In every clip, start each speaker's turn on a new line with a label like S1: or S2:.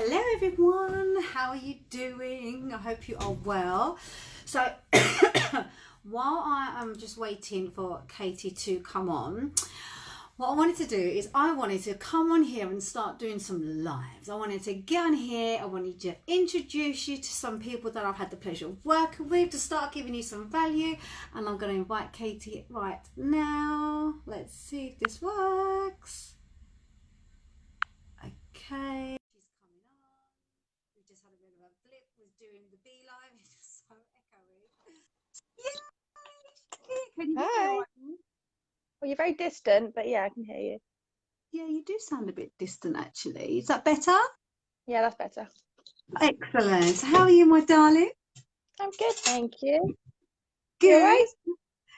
S1: Hello everyone, how are you doing? I hope you are well. So while I am just waiting for Katie to come on, what I wanted to do is I wanted to come on here and start doing some lives. I wanted to get on here, I wanted to introduce you to some people that I've had the pleasure of working with to start giving you some value, and I'm going to invite Katie right now. Let's see if this works. Okay. We just had a bit of a blip, was doing the beeline, it's so echoey. Yay! Can you hear me all
S2: Hi.
S1: right?
S2: Well, you're very distant, but yeah, I can hear you.
S1: Yeah, you do sound a bit distant actually. Is that better?
S2: Yeah, that's better.
S1: Excellent. So how are you, my darling?
S2: I'm good, thank you. You all
S1: Good.
S2: right?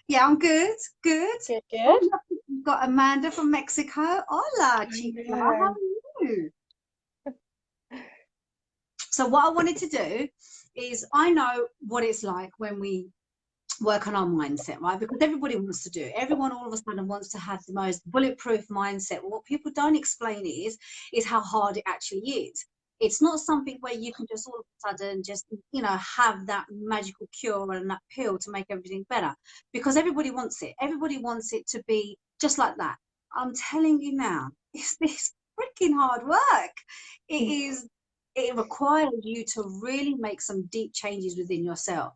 S1: Yeah, I'm good. Good.
S2: Good,
S1: Oh,
S2: good.
S1: look, we've got Amanda from Mexico. Hola,
S2: I
S1: chica. How
S2: know.
S1: are you? So what I wanted to do is I know what it's like when we work on our mindset, right? Because everybody wants to do it. Everyone all of a sudden wants to have the most bulletproof mindset. Well, what people don't explain is how hard it actually is. It's not something where you can just all of a sudden just have that magical cure and that pill to make everything better, because everybody wants it. Everybody wants it to be just like that. I'm telling you now, it's this freaking hard work. It is. It requires you to really make some deep changes within yourself.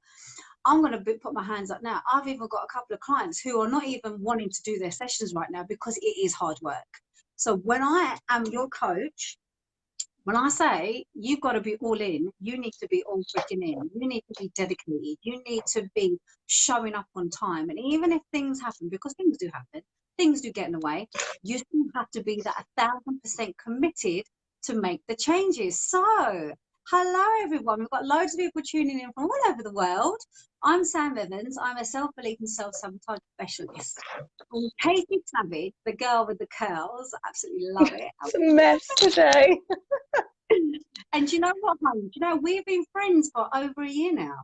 S1: I'm going to put my hands up now. I've even got a couple of clients who are not even wanting to do their sessions right now because it is hard work. So when I am your coach, when I say you've got to be all in, you need to be all freaking in. You need to be dedicated. You need to be showing up on time. And even if things happen, because things do happen, things do get in the way, you still have to be that 1,000% committed to make the changes. So, hello everyone. We've got loads of people tuning in from all over the world. I'm Sam Evans. I'm a self-belief and self-sabotage specialist. And Katie Savage, the girl with the curls, absolutely love it.
S2: It's a mess today.
S1: And do you know what, hon? Do you know we've been friends for over a year now?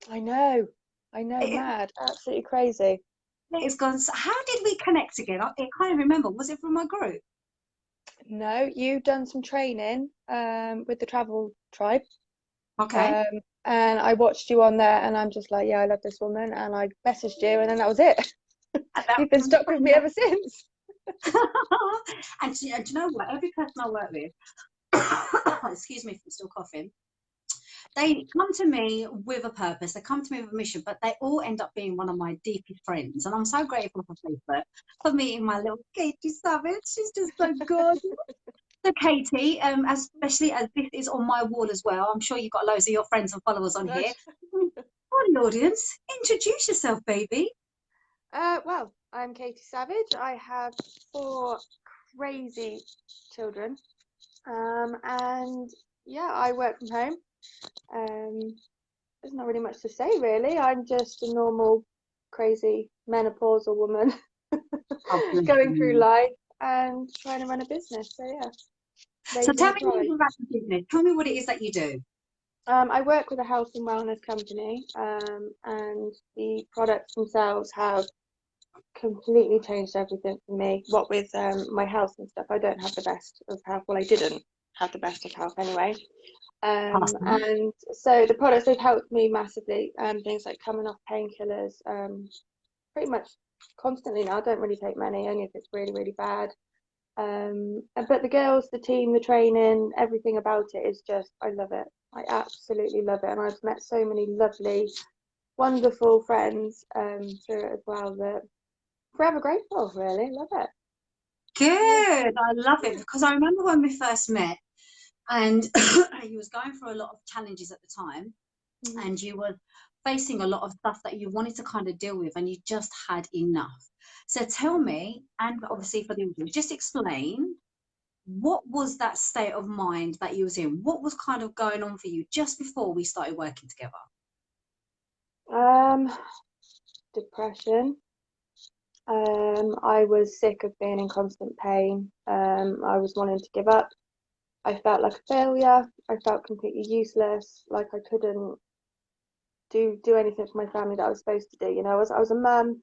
S2: I know. I know,
S1: It,
S2: mad. Absolutely crazy.
S1: it's gone. So how did we connect again? I can't remember. Was it from my group?
S2: No, you've done some training with the travel tribe.
S1: Okay.
S2: Um, and I watched you on there and I'm just like, yeah, I love this woman. And I messaged you and then that was it.
S1: And that
S2: You've been
S1: was
S2: stuck with me ever since.
S1: and do you know what? Every person I work with, excuse me if I'm still coughing, they come to me with a purpose. They come to me with a mission, but they all end up being one of my deepest friends. And I'm so grateful for Facebook for meeting my little Katie Savage. She's just so good. So Katie, especially as this is on my wall as well, I'm sure you've got loads of your friends and followers on here. For the audience, introduce yourself, baby.
S2: Well, I'm Katie Savage. I have 4 crazy children. And yeah, I work from home. Um, there's not really much to say, really. I'm just a normal, crazy menopausal woman
S1: Oh, bless
S2: going through
S1: you.
S2: life and trying to run a business. So yeah,
S1: So
S2: raising
S1: tell
S2: the
S1: me a little
S2: tribe.
S1: bit about the business. Tell me what it is that you do.
S2: I work with a health and wellness company, and the products themselves have completely changed everything for me. What with my health and stuff, I don't have the best of health. Well, I didn't have the best of health anyway.
S1: Awesome.
S2: And so the products have helped me massively. Things like coming off painkillers, pretty much constantly now. I don't really take many, only if it's really, really bad. But the girls, the team, the training, everything about it is just, I love it. I absolutely love it. And I've met so many lovely, wonderful friends through it as well that forever grateful, really. Love it.
S1: Good.
S2: Yeah.
S1: I love it because I remember when we first met and you was going through a lot of challenges at the time
S2: Mhm.
S1: and you were facing a lot of stuff that you wanted to kind of deal with and you just had enough. So tell me, and obviously for the audience, just explain what was that state of mind that you was in? What was kind of going on for you just before we started working together?
S2: Um, Depression. I was sick of being in constant pain. I was wanting to give up. I felt like a failure. I felt completely useless, like I couldn't do anything for my family that I was supposed to do. I was a mum,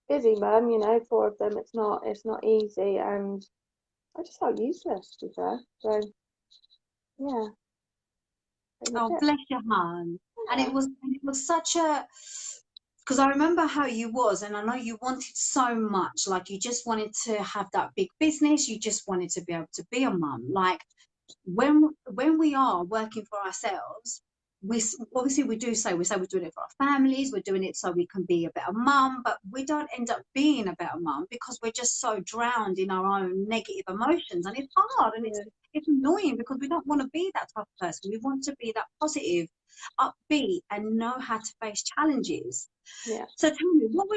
S2: busy mum, 4 of them. It's not easy, and I just felt useless, to be fair. So yeah, pretty much
S1: Oh,
S2: it.
S1: bless your heart. And
S2: Yeah,
S1: it was such a, because I remember how you was, and I know you wanted so much, like you just wanted to have that big business, you just wanted to be able to be a mum. Like when we are working for ourselves, obviously we say we're doing it for our families, we're doing it so we can be a better mum, but we don't end up being a better mum because we're just so drowned in our own negative emotions, and it's hard and
S2: yeah,
S1: it's annoying because we don't want to be that type of person. We want to be that positive, upbeat, and know how to face challenges.
S2: yeah.
S1: So tell me, what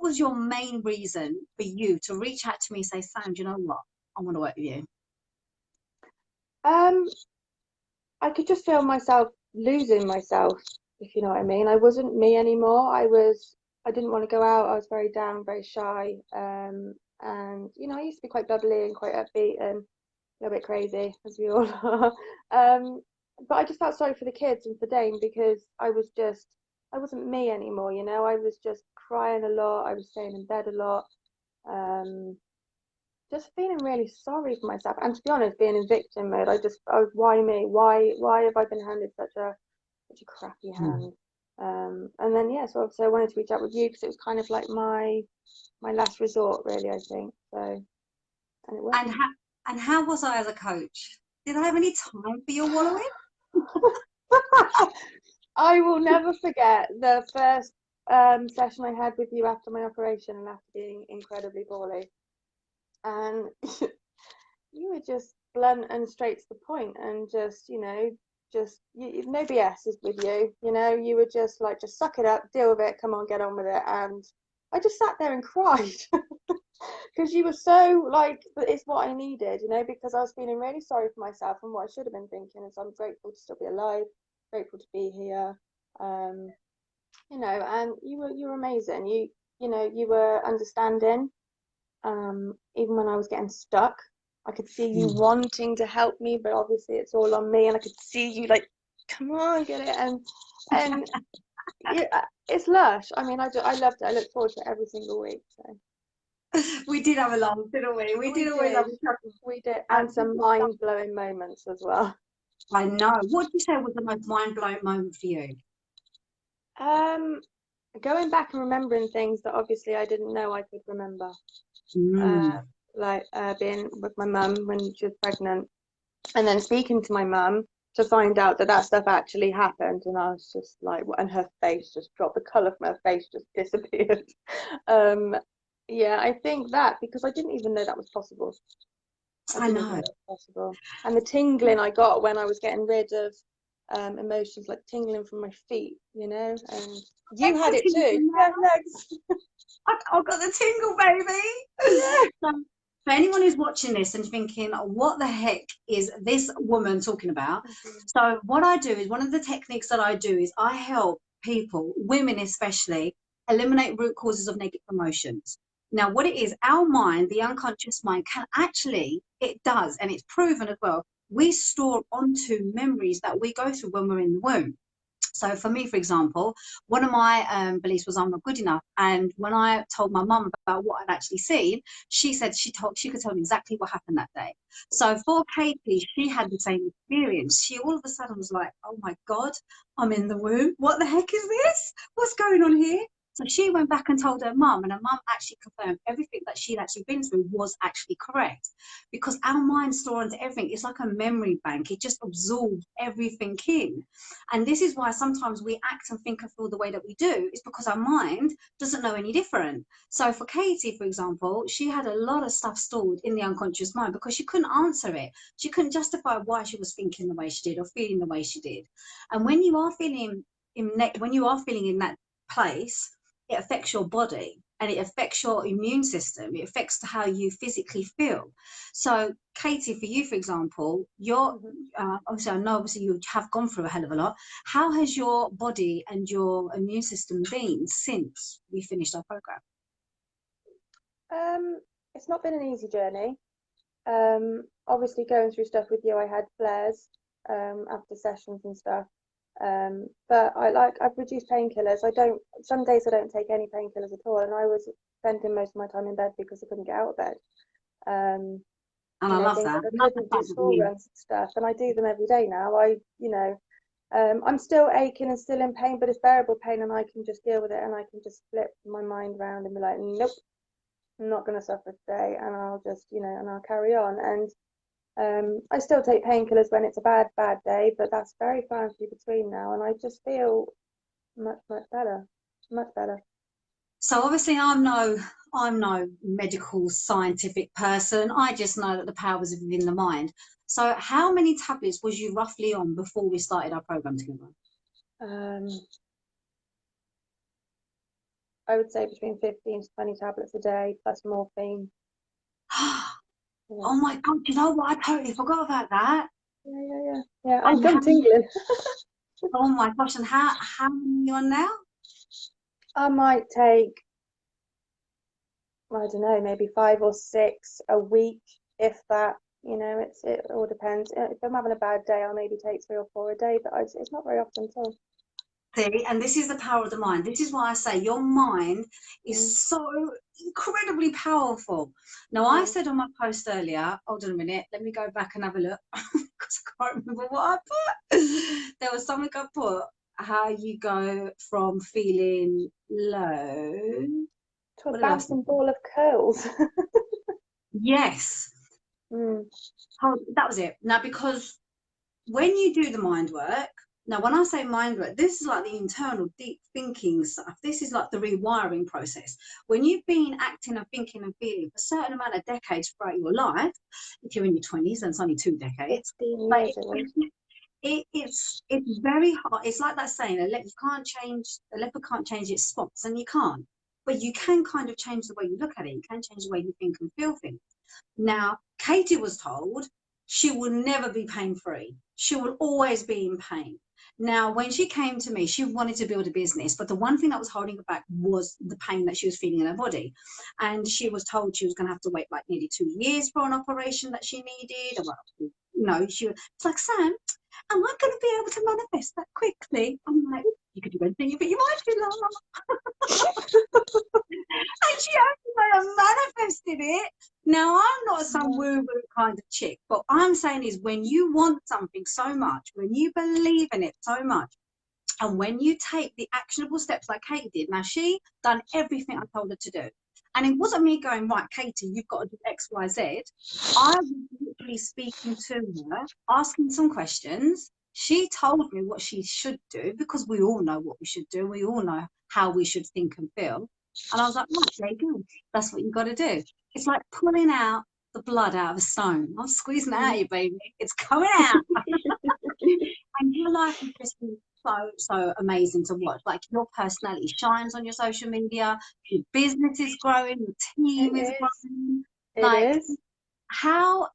S1: was your main reason for you to reach out to me and say, Sam, do you know what? I want to work with you.
S2: Um, I could just feel myself losing myself, if you know what I mean. I wasn't me anymore. I didn't want to go out. I was very down, very shy. And I used to be quite bubbly and quite upbeat and a little bit crazy, as we all are. But I just felt sorry for the kids and for Dane because I wasn't me anymore. I was just crying a lot. I was staying in bed a lot. Um, just feeling really sorry for myself. And to be honest, being in victim mode, why me? Why have I been handed such a crappy hand? And then yeah, so obviously I wanted to reach out with you because it was kind of like my last resort, really, I think. So, and it worked.
S1: And how was I as a coach? Did I have any time for your wallowing?
S2: I will never forget the first session I had with you after my operation and after being incredibly poorly. And you were just blunt and straight to the point and no BS is with you. You were just like, just suck it up, deal with it, come on, get on with it. And I just sat there and cried because you were so like, it's what I needed, because I was feeling really sorry for myself and what I should have been thinking is I'm grateful to still be alive, grateful to be here. um and you were amazing. You were understanding. Even when I was getting stuck, I could see you wanting to help me, but obviously it's all on me, and I could see you like, come on, get it, and yeah, it's lush. I mean, I loved it. I look forward to it every single week. So
S1: We did have a laugh, didn't we? We
S2: we
S1: did always have
S2: did,
S1: a chuckle.
S2: we did,
S1: And
S2: and some mind blowing moments as well.
S1: I know. What did you say was the most mind blowing moment for you?
S2: Um, Going back and remembering things that obviously I didn't know I could remember. Uh,
S1: Mm.
S2: like being with my mum when she was pregnant, and then speaking to my mum to find out that stuff actually happened, and I was just like, and her face just dropped, the colour from her face just disappeared. um yeah, I think that because I didn't even know that was possible. I
S1: I
S2: didn't even know
S1: know.
S2: that was possible. And the tingling I got when I was getting rid of emotions, like tingling from my feet, and you had it too. Yeah, legs.
S1: I've got the tingle, baby.
S2: Yeah.
S1: So, for anyone who's watching this and thinking, what the heck is this woman talking about? So, what I do is one of the techniques that I do is I help people, women especially, eliminate root causes of negative emotions. Now, what it is, our mind, the unconscious mind, can actually, it does, and it's proven as well, we store onto memories that we go through when we're in the womb. So for me, for example, one of my beliefs was I'm not good enough. And when I told my mum about what I'd actually seen, she said she could tell me exactly what happened that day. So for Katie, she had the same experience. She all of a sudden was like, "Oh my God, I'm in the womb. What the heck is this? What's going on here?" So she went back and told her mum, and her mum actually confirmed everything that she'd actually been through was actually correct. Because our mind stores everything. It's like a memory bank. It just absorbs everything in. And this is why sometimes we act and think and feel the way that we do, is because our mind doesn't know any different. So for Katie, for example, she had a lot of stuff stored in the unconscious mind because she couldn't answer it. She couldn't justify why she was thinking the way she did or feeling the way she did. And when you are feeling when you are feeling in that place, it affects your body and it affects your immune system. It affects how you physically feel. So, Katie, for you, for example, you're
S2: Mhm.
S1: obviously, I know obviously you have gone through a hell of a lot. How has your body and your immune system been since we finished our program?
S2: um it's not been an easy journey. Obviously going through stuff with you, I had flares after sessions and stuff. But I've reduced painkillers. Some days I don't take any painkillers at all, and I was spending most of my time in bed because I couldn't get out of bed. Um,
S1: And
S2: you
S1: I
S2: know,
S1: love
S2: things
S1: that.
S2: like I
S1: Love the
S2: couldn't do
S1: fact that
S2: school runs and stuff, and I do them every day now. I'm still aching and still in pain, but it's bearable pain, and I can just deal with it, and I can just flip my mind around and be like, nope, I'm not going to suffer today, and I'll just, and I'll carry on. And I still take painkillers when it's a bad day, but that's very far and few between now, and I just feel much, much better, much better.
S1: So obviously I'm no medical scientific person. I just know that the power is within the mind. So how many tablets was you roughly on before we started our program together?
S2: Um, I would say between 15 to 20 tablets a day plus morphine. Yeah.
S1: Oh my God, you know what? I totally forgot about that.
S2: Yeah.
S1: And
S2: I'm tingling.
S1: oh my gosh, and how many are you on now?
S2: I might take, I don't know, maybe 5 or 6 a week, if that. It all depends. If I'm having a bad day, I'll maybe take 3 or 4 a day, but it's not very often at all.
S1: See, and this is the power of the mind. This is why I say your mind
S2: Mm.
S1: is so incredibly powerful. Now, I
S2: Mm.
S1: said on my post earlier, hold on a minute, let me go back and have a look because I can't remember what I put. There was something I put, how you go from feeling low.
S2: To a
S1: What did I say?
S2: bouncing ball of curls.
S1: Yes.
S2: Mm.
S1: That was it. Now, because when you do the mind work, now when I say mind work, this is like the internal deep thinking stuff. This is like the rewiring process. When you've been acting and thinking and feeling for a certain amount of decades throughout your life, if you're in your 20s, then it's only 2 decades.
S2: 15
S1: But
S2: years it was.
S1: it's very hard. It's like that saying, a leopard can't change its spots, and you can't. But you can kind of change the way you look at it. You can change the way you think and feel things. Now, Katie was told she will never be pain free. She will always be in pain. Now, when she came to me, she wanted to build a business, but the one thing that was holding her back was the pain that she was feeling in her body. And she was told she was going to have to wait like nearly 2 years for an operation that she needed. Well, it's like, Sam, am I going to be able to manifest that quickly? I'm like, you could do anything, but you might be like, and she actually manifested it. Now, I'm not some
S2: Yeah.
S1: woo-woo kind of chick, but I'm saying is when you want something so much, when you believe in it so much, and when you take the actionable steps like Katie did, now she done everything I told her to do. And it wasn't me going, right, Katie, you've got to do X, Y, Z. I was literally speaking to her, asking some questions. She told me what she should do because we all know what we should do. We all know how we should think and feel. And I was like, right, there you go. That's what you got to do. It's like pulling out the blood out of a stone. I'm squeezing it out of you, baby. It's coming out. And your life is just so amazing to watch. Like your personality shines on your social media, your business is growing, your
S2: It
S1: team is
S2: is.
S1: growing.
S2: It
S1: Like
S2: is.
S1: how,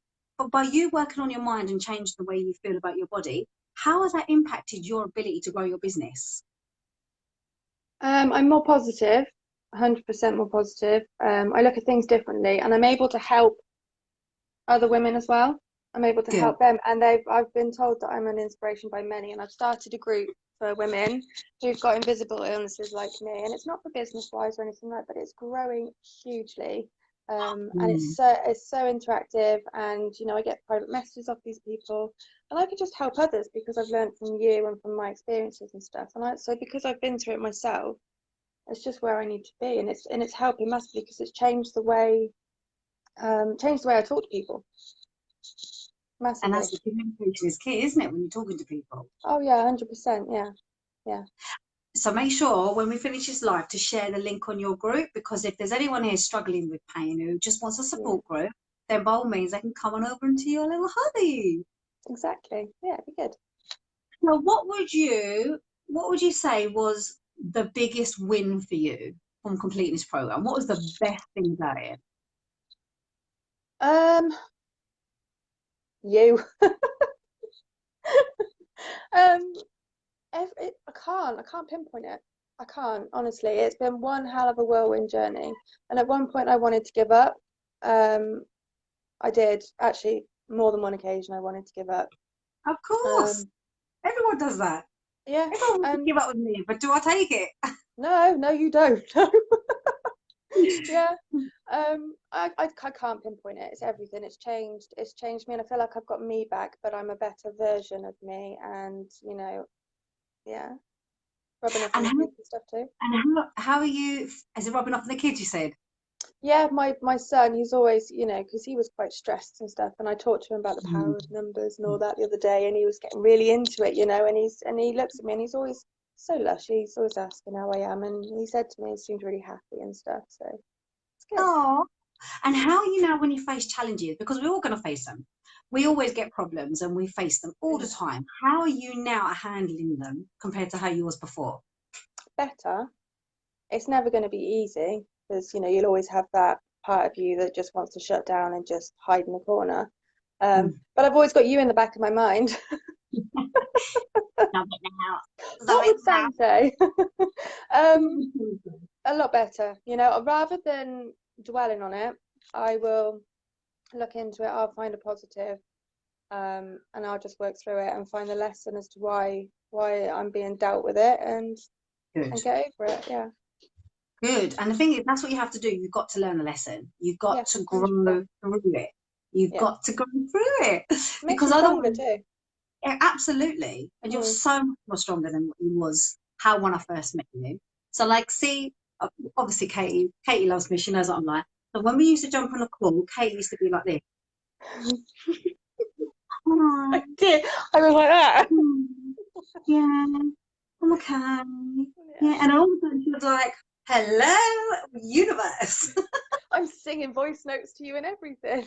S1: by you working on your mind and changing the way you feel about your body, how has that impacted your ability to grow your business?
S2: I'm more positive, 100% more positive. I look at things differently, and I'm able to help other women as well. I'm able to
S1: Good.
S2: help them, and I've been told that I'm an inspiration by many, and I've started a group for women who've got invisible illnesses like me, and it's not for business wise or anything like that, but it's growing hugely. And
S1: Mm.
S2: it's so interactive, and I get private messages off these people, and I can just help others because I've learned from you and from my experiences and stuff. So because I've been through it myself, it's just where I need to be, and it's helping massively because it's changed the way I talk to people
S1: And
S2: massively.
S1: that's the communication is key, isn't it, when you're talking to people?
S2: Oh yeah, 100%. Yeah.
S1: So make sure when we finish this live to share the link on your group, because if there's anyone here struggling with pain who just wants a
S2: Yeah,
S1: support group, then by all means they can come on over into your little hubby.
S2: exactly. Yeah, it'd be good.
S1: Now, what would you say was the biggest win for you from completing this program? What was the best thing about it?
S2: Um, you. um, I can't pinpoint it. I can't, honestly. It's been one hell of a whirlwind journey. And at one point I wanted to give up. I did actually more than one occasion I wanted to give up.
S1: Of course,
S2: Um,
S1: everyone does that.
S2: yeah,
S1: Everyone wants to
S2: and
S1: give up with me, but do I take it?
S2: no, you don't. Yeah. I can't pinpoint it. It's everything. It's changed me, and I feel like I've got me back, but I'm a better version of me. And yeah, rubbing off on
S1: And
S2: the
S1: how,
S2: kids and stuff too.
S1: how are you? Is it rubbing off on the kids? You said.
S2: Yeah, my son, he's always, because he was quite stressed and stuff, and I talked to him about the
S1: Mm.
S2: power of numbers and all that the other day, and he was getting really into it, and he looks at me and he's always so lush. He's always asking how I am, and he said to me he seemed really happy and stuff, so it's good.
S1: Oh, and how are you now when you face challenges? Because we're all going to face them. We always get problems and we face them all the
S2: Mm.
S1: time. How are you now at handling them compared to how you was before?
S2: Better. It's never going to be easy because you'll always have that part of you that just wants to shut down and just hide in the corner.
S1: Mm.
S2: But I've always got you in the back of my mind.
S1: Love it now. Love
S2: What
S1: it
S2: would Sam say? um,
S1: now.
S2: a lot better. Rather than dwelling on it, I will look into it. I'll find a positive, and I'll just work through it and find the lesson as to why I'm being dealt with it, and
S1: Good.
S2: get over it. Yeah,
S1: Good. And the thing is, that's what you have to do. You've got to learn a lesson. You've got
S2: yeah,
S1: to grow
S2: 100%.
S1: through it. You've
S2: Yeah,
S1: got to go through it.
S2: makes
S1: Because
S2: you stronger
S1: otherwise,
S2: too.
S1: yeah, absolutely. And you're
S2: Mm.
S1: so much more stronger than what you was how when I first met you. So like, see, obviously Katie loves me. She knows what I'm like. So when we used to jump on a call, Katie used to be like this.
S2: I
S1: Oh,
S2: did. I was like that.
S1: yeah, I'm okay. Yeah,
S2: Yeah.
S1: and all of a sudden she was like, hello, universe.
S2: I'm singing voice notes to you and everything.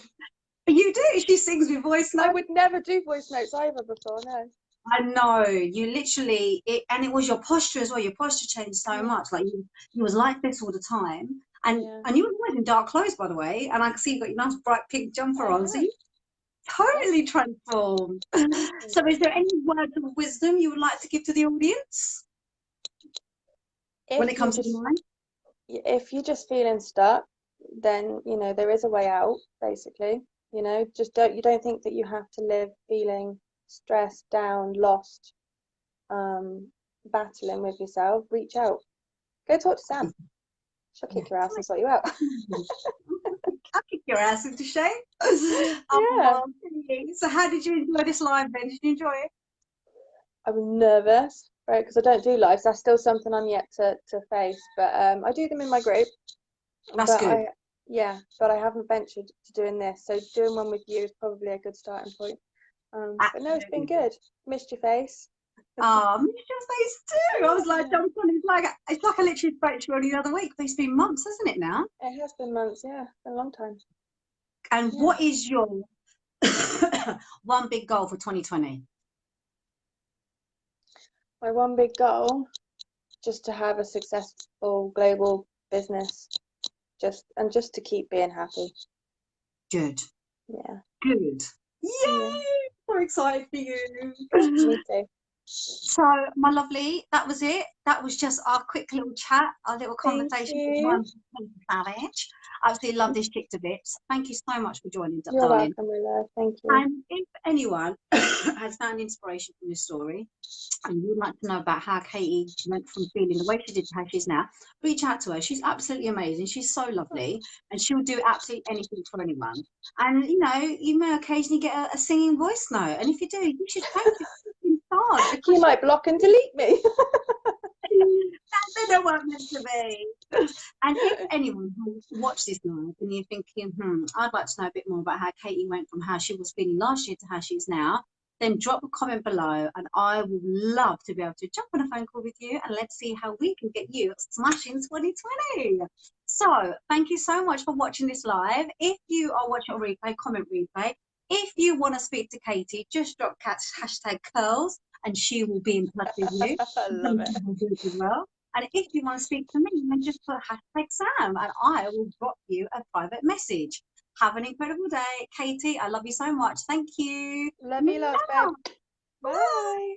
S1: You do. She sings with voice
S2: I
S1: notes.
S2: would never do voice notes either before, no.
S1: I know you literally and it was your posture as well. Your posture changed so
S2: Mm.
S1: much. Like you was like this all the time, and
S2: Yeah,
S1: and you were always in dark clothes, by the way. And I can see you've got your nice bright pink jumper
S2: I
S1: on, so
S2: have.
S1: you
S2: Yeah.
S1: totally transformed. So, is there any words of wisdom you would like to give to the audience when it
S2: If you're
S1: comes to the
S2: just
S1: mind?
S2: if you're just feeling stuck, then there is a way out, basically. Just don't think that you have to live feeling stressed, down, lost, battling with yourself. Reach out. Go talk to Sam. She'll
S1: Yeah.
S2: kick your ass and sort you out.
S1: I'll kick your ass into shame.
S2: Yeah.
S1: Okay. So, how did you enjoy this live then? Did you enjoy it?
S2: I was nervous, right? Because I don't do lives. That's still something I'm yet to face. But I do them in my group.
S1: That's
S2: But
S1: good.
S2: I haven't ventured to doing this. So doing one with you is probably a good starting point. But no, it's been
S1: Absolutely.
S2: good. Missed your face.
S1: Oh, missed your face too. I was like,
S2: Yeah.
S1: jumped on. It's like I literally spoke to you only the other week. But it's been months, hasn't it now?
S2: It has been months. Yeah, it's been a long time.
S1: And
S2: Yeah.
S1: what is your one big goal for 2020?
S2: My one big goal, just to have a successful global business, just to keep being happy.
S1: Good.
S2: Yeah.
S1: Good.
S2: Yeah.
S1: Yay! So excited for you.
S2: Me too.
S1: So, my lovely, that was it. That was just our quick little chat, our little
S2: Thank
S1: conversation with
S2: you.
S1: one Savage. I absolutely love this chick to bits. Thank you so much for joining,
S2: You're
S1: darling.
S2: welcome, my love. Thank you.
S1: And if anyone has found inspiration from this story, and you'd like to know about how Katie went from feeling the way she did to how she is now, reach out to her. She's absolutely amazing. She's so lovely, and she'll do absolutely anything for anyone. And you may occasionally get a singing voice note, and if you do, you should thank the stars
S2: You
S1: because
S2: might block and delete me.
S1: they don't want meant to be. And if anyone who watched this live and you're thinking, I'd like to know a bit more about how Katie went from how she was feeling last year to how she is now, then drop a comment below and I would love to be able to jump on a phone call with you and let's see how we can get you smashing 2020. So thank you so much for watching this live. If you are watching a replay, comment replay. If you want to speak to Katie, just drop hashtag curls and she will be in touch with you.
S2: I love it.
S1: As well. And if you want to speak to me, then just put hashtag Sam and I will drop you a private message. Have an incredible day. Katie, I love you so much. Thank you.
S2: Love you lots, babe.
S1: Bye.
S2: Bye.